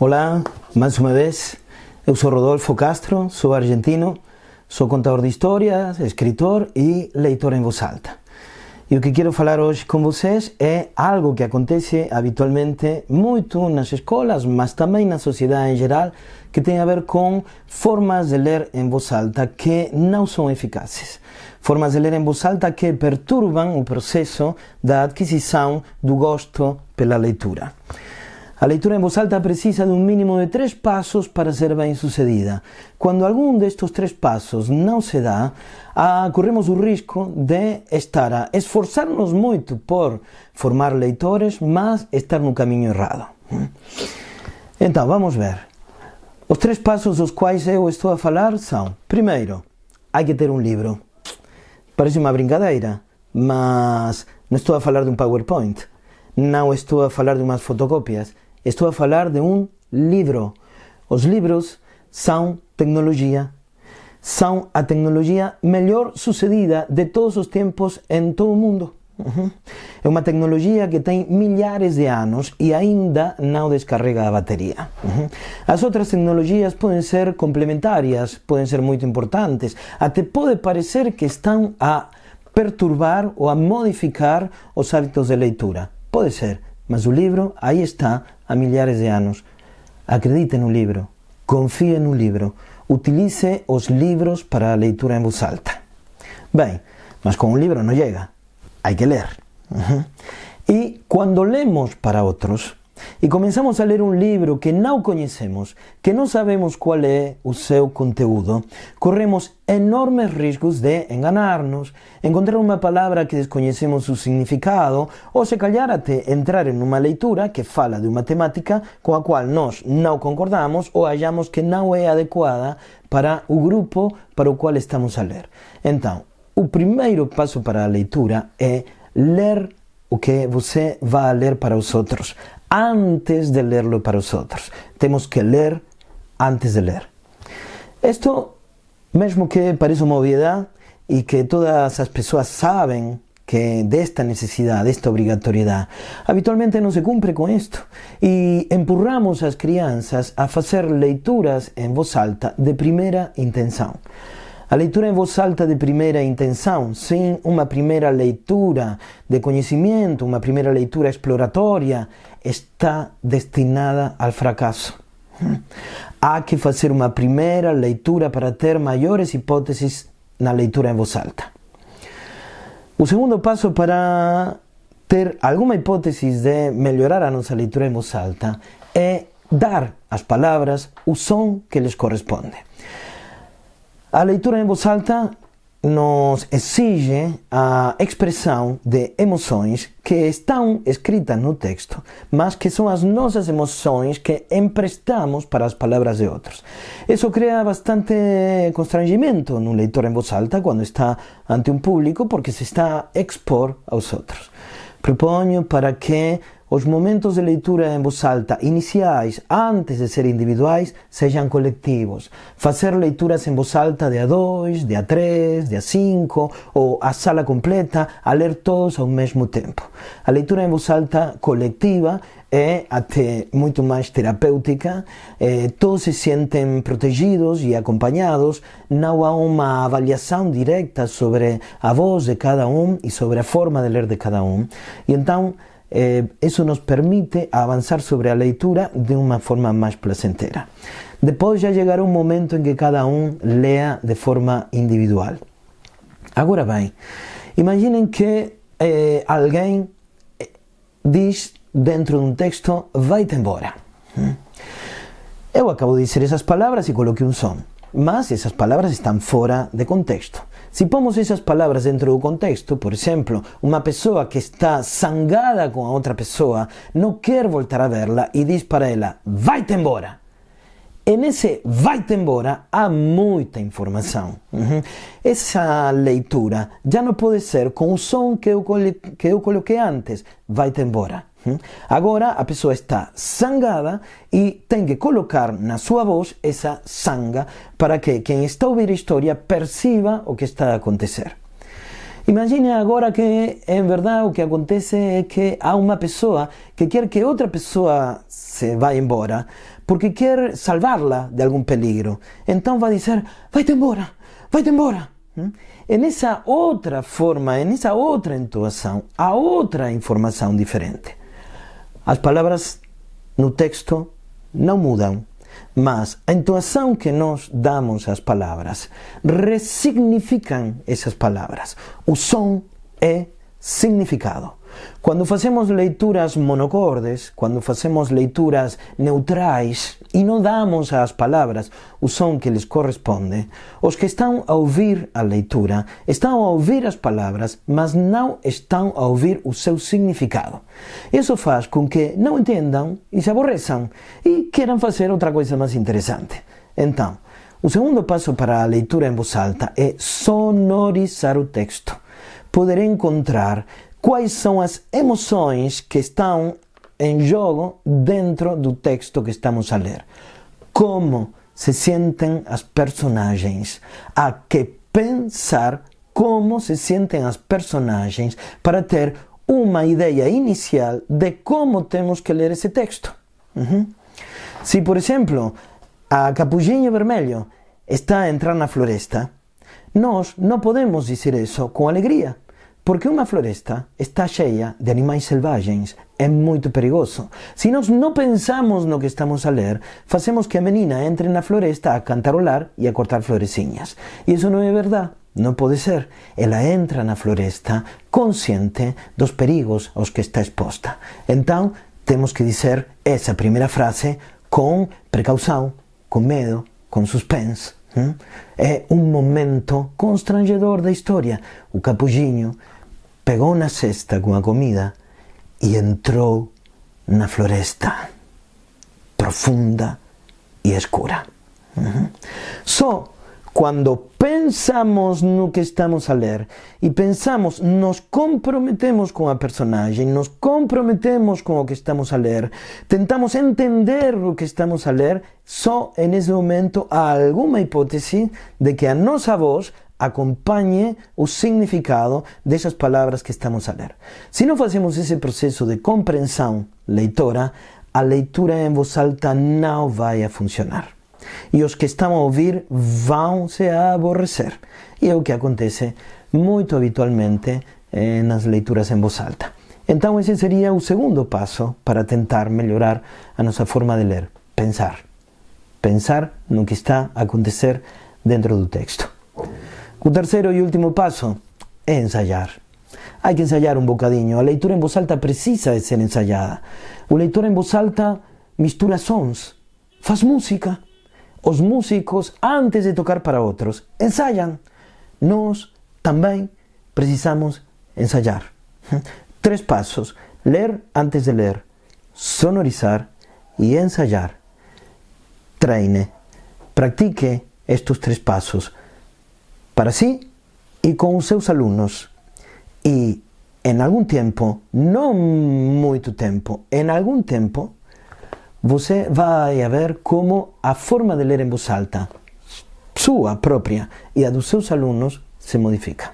Olá, mais uma vez, eu sou Rodolfo Castro, sou argentino, sou contador de histórias, escritor e leitor em voz alta. E o que quero falar hoje com vocês é algo que acontece habitualmente muito nas escolas, mas também na sociedade em geral, que tem a ver com formas de ler em voz alta que não são eficazes. Formas de ler em voz alta que perturbam o processo da aquisição do gosto pela leitura. A leitura em voz alta precisa de um mínimo de 3 passos para ser bem sucedida. Quando algum destes 3 passos não se dá, corremos o risco de estar a esforçar-nos muito por formar leitores, mas estar no caminho errado. Então, vamos ver. Os 3 passos dos quais eu estou a falar são: primeiro, há que ter um livro. Parece uma brincadeira, mas não estou a falar de um PowerPoint. Não estou a falar de umas fotocópias. Estou a falar de um livro. Os livros são tecnologia. São a tecnologia melhor sucedida de todos os tempos em todo o mundo. É uma tecnologia que tem milhares de anos e ainda não descarrega a bateria. As outras tecnologias podem ser complementares, podem ser muito importantes. Até pode parecer que estão a perturbar ou a modificar os hábitos de leitura. Pode ser, mas o livro aí está há milhares de anos. Acredite no livro, confie no livro, utilize os livros para a leitura em voz alta. Bem, mas com um livro não chega, há que ler. E quando lemos para outros e começamos a ler um livro que não conhecemos, que não sabemos qual é o seu conteúdo, corremos enormes riscos de enganar-nos, encontrar uma palavra que desconhecemos o significado, ou se calhar até entrar em uma leitura que fala de uma temática com a qual nós não concordamos ou achamos que não é adequada para o grupo para o qual estamos a ler. Então, o primeiro passo para a leitura é ler o que você vai ler para os outros, antes de lerlo para os outros. Temos que ler antes de ler. Isto, mesmo que pareça uma obviedade e que todas as pessoas sabem que desta necessidade, desta obrigatoriedade, habitualmente não se cumpre com isto e empurramos as crianças a fazer leituras em voz alta de primeira intenção. A leitura em voz alta de primeira intenção, sem uma primeira leitura de conhecimento, uma primeira leitura exploratória, está destinada ao fracasso. Há que fazer uma primeira leitura para ter maiores hipóteses na leitura em voz alta. O segundo passo para ter alguma hipótese de melhorar a nossa leitura em voz alta é dar às palavras o som que lhes corresponde. A leitura em voz alta nos exige a expressão de emoções que estão escritas no texto, mas que são as nossas emoções que emprestamos para as palavras de outros. Isso cria bastante constrangimento no leitor em voz alta quando está ante um público, porque se está a expor aos outros. Proponho para que os momentos de leitura em voz alta iniciais, antes de ser individuais, sejam coletivos. Fazer leituras em voz alta de A2, de A3, de A5, ou a sala completa, a ler todos ao mesmo tempo. A leitura em voz alta coletiva é até muito mais terapêutica, todos se sentem protegidos e acompanhados, não há uma avaliação direta sobre a voz de cada um e sobre a forma de ler de cada um. E então, isso nos permite avançar sobre a leitura de uma forma mais placentera. Depois já chegará um momento em que cada um leia de forma individual. Agora bem, imaginem que alguém diz dentro de um texto: vai-te embora. Eu acabo de dizer essas palavras e coloquei um som, mas essas palavras estão fora de contexto. Se pomos essas palavras dentro do contexto, por exemplo, uma pessoa que está zangada com a outra pessoa, não quer voltar a verla e diz para ela: vai-te embora. E nesse vai-te embora há muita informação. Essa leitura já não pode ser com o som que eu coloquei antes: vai-te embora. Agora a pessoa está zangada e tem que colocar na sua voz essa zanga para que quem está a ouvir a história perceba o que está a acontecer. Imagine agora que, em verdade, o que acontece é que há uma pessoa que quer que outra pessoa se vá embora, porque quer salvá-la de algum peligro. Então vai dizer, vai-te embora, vai-te embora. E nessa outra forma, nessa outra entoação, há outra informação diferente. As palavras no texto não mudam, mas a entoação que nós damos às palavras ressignificam essas palavras. O som é significado. Quando fazemos leituras monocordes, quando fazemos leituras neutrais e não damos às palavras o som que lhes corresponde, os que estão a ouvir a leitura estão a ouvir as palavras, mas não estão a ouvir o seu significado. Isso faz com que não entendam e se aborreçam e queiram fazer outra coisa mais interessante. Então, o segundo passo para a leitura em voz alta é sonorizar o texto. Poder encontrar quais são as emoções que estão em jogo dentro do texto que estamos a ler. Como se sentem as personagens. Há que pensar como se sentem as personagens para ter uma ideia inicial de como temos que ler esse texto. Se, por exemplo, a Capujinho Vermelho está a entrar na floresta, nós não podemos dizer isso com alegria. Porque uma floresta está cheia de animais selvagens, é muito perigoso. Se nós não pensamos no que estamos a ler, fazemos que a menina entre na floresta a cantarolar e a cortar florecinhas. E isso não é verdade, não pode ser. Ela entra na floresta consciente dos perigos aos que está exposta. Então, temos que dizer essa primeira frase com precaução, com medo, com suspense. É um momento constrangedor da história. O Capujinho pegou na cesta com a comida e entrou na floresta profunda e escura. Só quando pensamos no que estamos a ler e pensamos, nos comprometemos com a personagem, nos comprometemos com o que estamos a ler, tentamos entender o que estamos a ler, só nesse momento há alguma hipótese de que a nossa voz acompanhe o significado dessas palavras que estamos a ler. Se não fazemos esse processo de compreensão leitora, a leitura em voz alta não vai funcionar. E os que estão a ouvir vão se aborrecer. E é o que acontece muito habitualmente nas leituras em voz alta. Então esse seria o segundo passo para tentar melhorar a nossa forma de ler. Pensar. Pensar no que está a acontecer dentro do texto. O terceiro e último passo é ensaiar. Há que ensaiar um bocadinho. A leitura em voz alta precisa de ser ensaiada. O leitor em voz alta mistura sons, faz música. Os músicos, antes de tocar para outros, ensaiam. Nós também precisamos ensaiar. 3 passos. Ler antes de ler, sonorizar e ensaiar. Treine. Pratique estes 3 passos para si e com os seus alunos. E em algum tempo, não muito tempo, em algum tempo, você vai ver como a forma de ler em voz alta, sua própria e a dos seus alunos, se modifica.